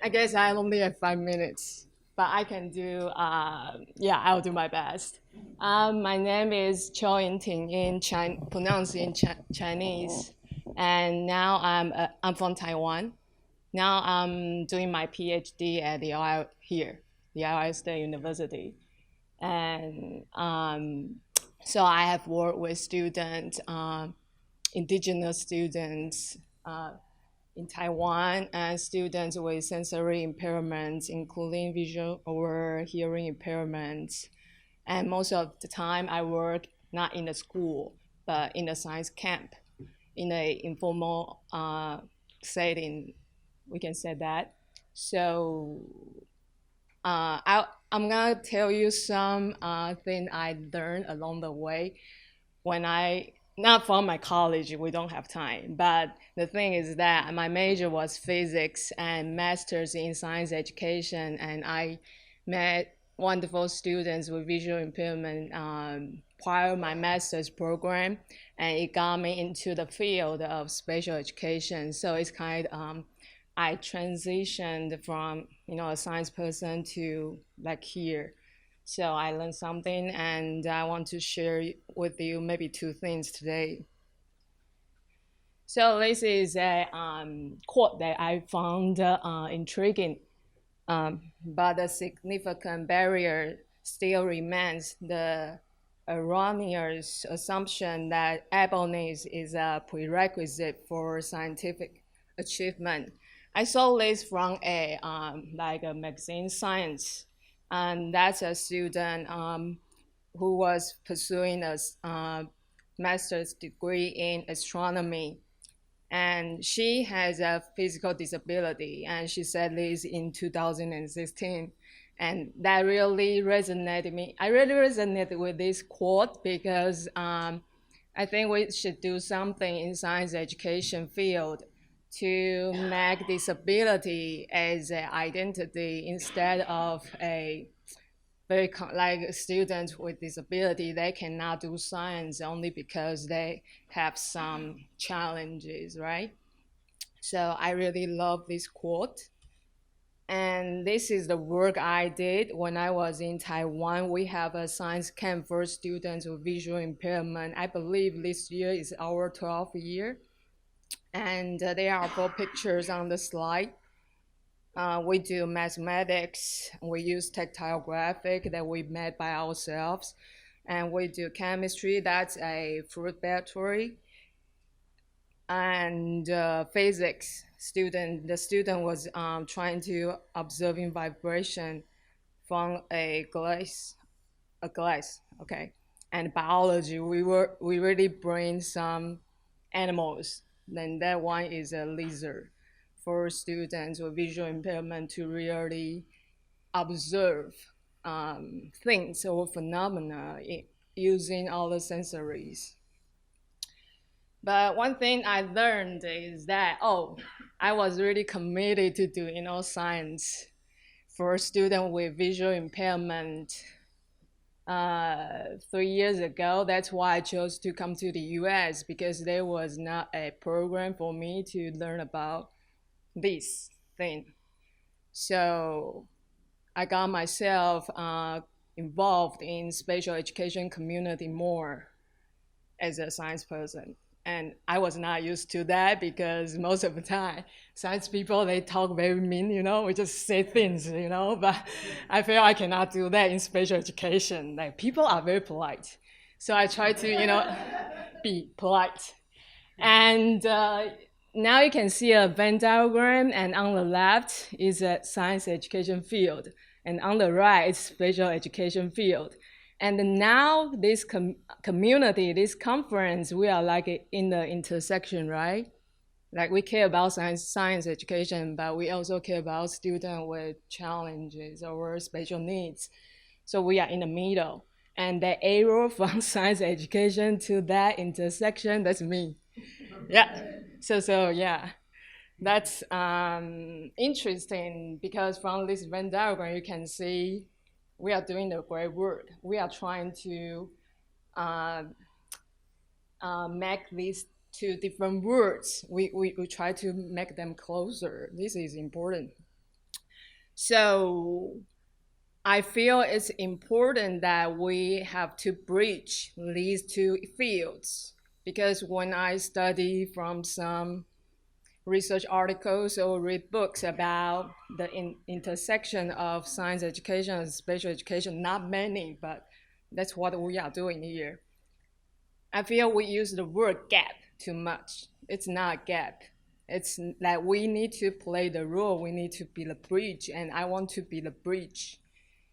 I guess I only have 5 minutes, but I can do, yeah, I'll do my best. My name is Chiu Ying-Ting pronounced in Chinese. And now I'm from Taiwan. Now I'm doing my PhD at the Ohio State University. And so I have worked with students, indigenous students, in Taiwan, and students with sensory impairments, including visual or hearing impairments. And most of the time, I work not in the school, but in a science camp, in a informal setting. We can say that. So I'm gonna tell you some thing I learned along the way when I not from my college, we don't have time. But the thing is that my major was physics and master's in science education, and I met wonderful students with visual impairment prior my master's program, and it got me into the field of special education. So it's kind of I transitioned from a science person to like here. So I learned something, and I want to share with you maybe two things today. So this is a quote that I found intriguing, but the significant barrier still remains the erroneous assumption that ableness is a prerequisite for scientific achievement. I saw this from like a magazine Science, and that's a student who was pursuing a master's degree in astronomy, and she has a physical disability, and she said this in 2016, and that really resonated me. I really resonated with this quote because I think we should do something in science education field to make disability as an identity instead of a like students with disability, they cannot do science only because they have some challenges, right? So I really love this quote. And this is the work I did when I was in Taiwan. We have a science camp for students with visual impairment. I believe this year is our 12th year. And there are four pictures on the slide. We do mathematics. We use tactile graphic that we made by ourselves. And we do chemistry. That's a fruit battery. And physics. The student was trying to observing vibration from a glass. Okay. And biology, we really bring some animals. Then that one is a lizard for students with visual impairment to really observe things or phenomena using all the sensories. But one thing I learned is that, I was really committed to do science for students with visual impairment 3 years ago. That's why I chose to come to the US, because there was not a program for me to learn about this thing. So I got myself involved in special education community more as a science person. And I was not used to that because most of the time, science people, they talk very mean, we just say things, but I feel I cannot do that in special education. Like, people are very polite. So I try to, be polite. And now you can see a Venn diagram, and on the left is a science education field, and on the right is special education field. And now this community, this conference, we are like in the intersection, right? Like, we care about science education, but we also care about students with challenges or special needs. So we are in the middle. And the arrow from science education to that intersection, that's me. Yeah. So yeah, that's interesting, because from this Venn diagram you can see we are doing the great work. We are trying to make these two different words. We try to make them closer. This is important. So I feel it's important that we have to bridge these two fields, because when I study from some research articles or read books about the intersection of science education and special education, not many, but that's what we are doing here. I feel we use the word gap too much. It's not a gap. It's like we need to play the role. We need to be the bridge, and I want to be the bridge.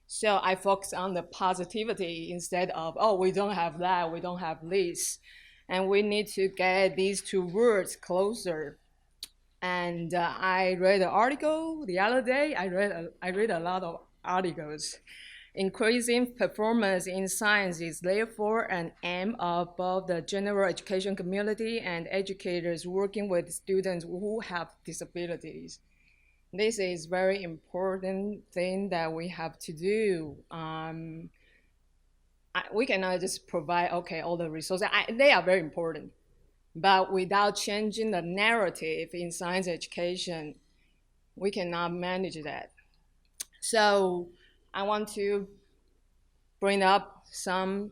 So I focus on the positivity instead of, oh, we don't have that, we don't have this. And we need to get these two words closer. And I read an article the other day. I read a lot of articles. Increasing performance in science is therefore an aim of both the general education community and educators working with students who have disabilities. This is very important thing that we have to do. We cannot just provide, okay, all the resources. They are very important, but without changing the narrative in science education, we cannot manage that. So I want to bring up some,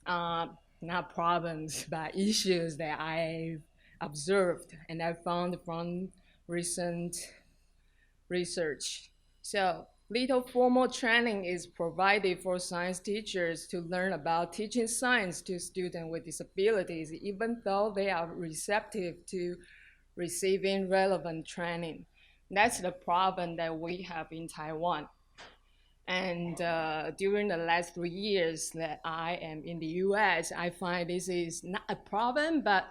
not problems, but issues that I observed and I found from recent research. So little formal training is provided for science teachers to learn about teaching science to students with disabilities, even though they are receptive to receiving relevant training. That's the problem that we have in Taiwan. And during the last 3 years that I am in the US, I find this is not a problem, but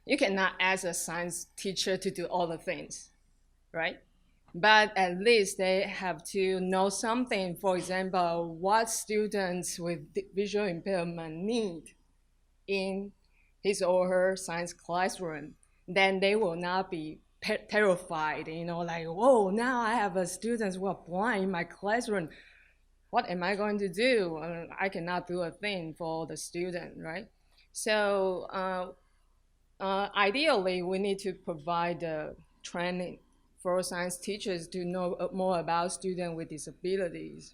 you cannot ask a science teacher to do all the things, right? But at least they have to know something. For example, what students with visual impairment need in his or her science classroom. Then they will not be terrified, like, whoa, now I have a students who are blind in my classroom. What am I going to do? I cannot do a thing for the student, right? So ideally, we need to provide training for science teachers to know more about students with disabilities.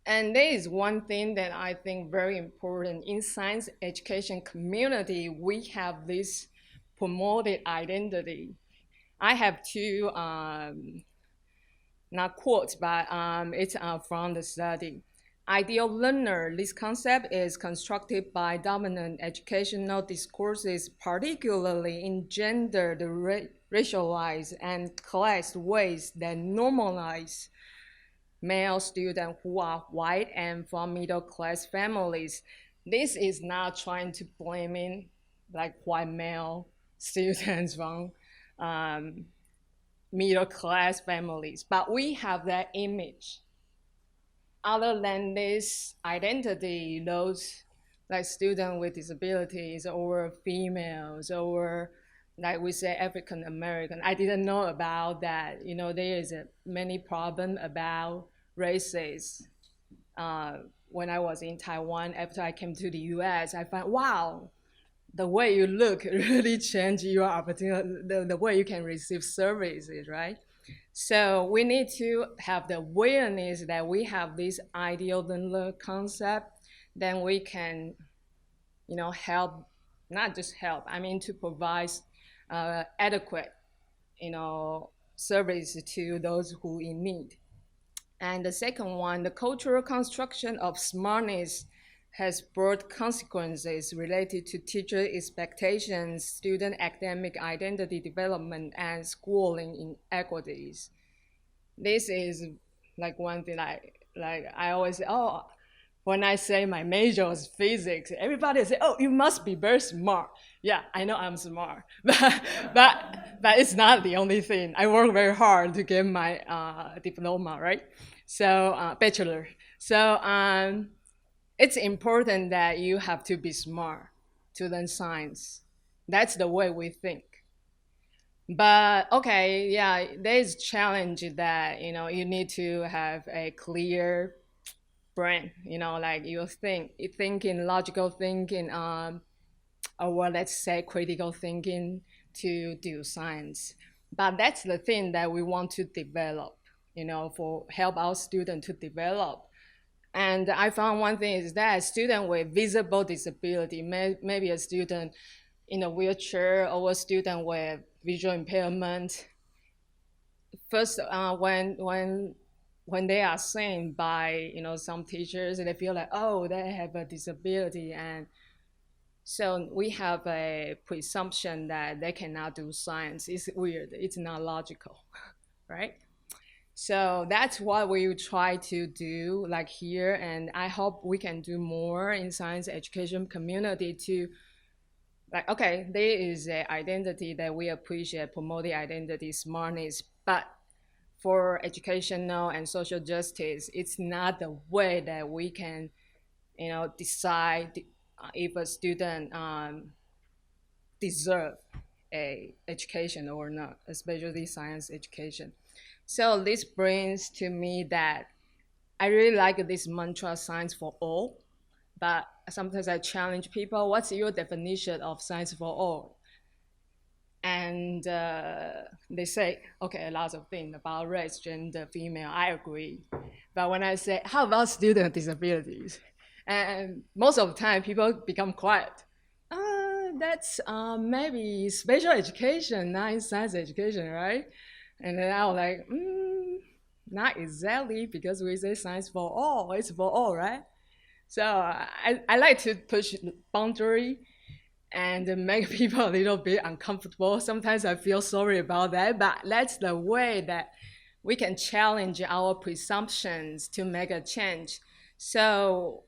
And there is one thing that I think very important. In science education community, we have this promoted identity. I have two, not quotes, but it's from the study. Ideal learner, this concept is constructed by dominant educational discourses, particularly in gendered, racialized, and class ways that normalize male students who are white and from middle class families. This is not trying to blaming like white male students from middle class families, but we have that image. Other than this identity, those like students with disabilities or females or like we say African American, I didn't know about that. There is a many problem about races. When I was in Taiwan, after I came to the US, I found, wow, the way you look really change your opportunity, the way you can receive services, right? So we need to have the awareness that we have this ideal learner concept, then we can, help, not just help, I mean to provide adequate, service to those who in need. And the second one, the cultural construction of smartness has brought consequences related to teacher expectations, student academic identity development, and schooling inequities. This is like one thing like I always say, oh, when I say my major was physics, everybody say, oh, you must be very smart. Yeah, I know I'm smart, but it's not the only thing. I work very hard to get my diploma, right? So bachelor. So it's important that you have to be smart to learn science. That's the way we think. But okay, yeah, there is challenge that you need to have a clear brain. Like you thinking, logical thinking, or let's say critical thinking to do science. But that's the thing that we want to develop. for help our student to develop. And I found one thing is that a student with visible disability, maybe a student in a wheelchair or a student with visual impairment, first when they are seen by some teachers, they feel like, oh, they have a disability, and so we have a presumption that they cannot do science. It's weird. It's not logical, right? So that's what we try to do like here, and I hope we can do more in science education community to like, okay, there is an identity that we appreciate, promoting identity, smartness, but for educational and social justice, it's not the way that we can, decide if a student deserve a education or not, especially science education. So this brings to me that I really like this mantra, science for all, but sometimes I challenge people, what's your definition of science for all? And they say, okay, a lot of things about race, gender, female, I agree. But when I say, how about student disabilities? And most of the time, people become quiet. That's maybe special education, not science education, right? And then I was like, not exactly, because we say science for all, it's for all, right? So I like to push boundary and make people a little bit uncomfortable. Sometimes I feel sorry about that, but that's the way that we can challenge our presumptions to make a change. So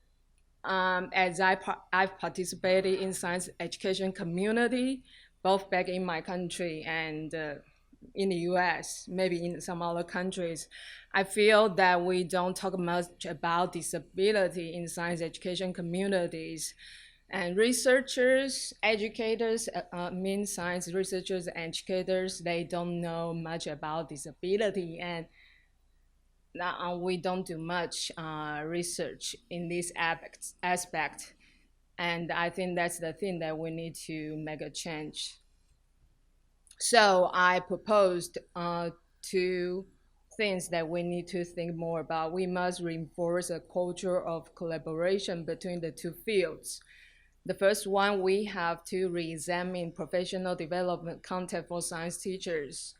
as I've participated in science education community, both back in my country and in the US, maybe in some other countries, I feel that we don't talk much about disability in science education communities. And researchers, educators, science researchers, educators, they don't know much about disability, and we don't do much research in this aspect. And I think that's the thing that we need to make a change. So I proposed two things that we need to think more about. We must reinforce a culture of collaboration between the two fields. The first one, we have to re-examine professional development content for science teachers.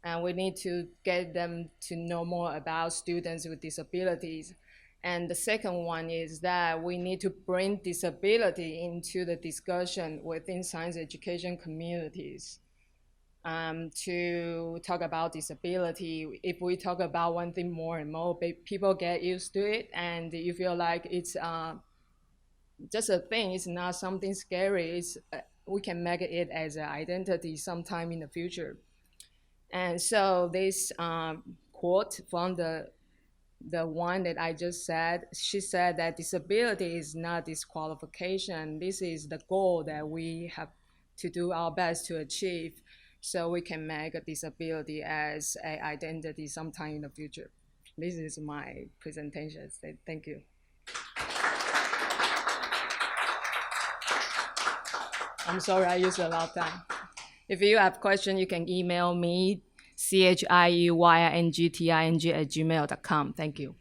And we need to get them to know more about students with disabilities. And the second one is that we need to bring disability into the discussion within science education communities. To talk about disability, if we talk about one thing more and more, people get used to it, and you feel like it's just a thing. It's not something scary. We can make it as an identity sometime in the future. And so this quote from the one that I just said, she said that disability is not disqualification. This is the goal that we have to do our best to achieve, so we can make a disability as an identity sometime in the future. This is my presentation. Thank you. I'm sorry I used a lot of time. If you have questions, you can email me, chiuyingting@gmail.com. Thank you.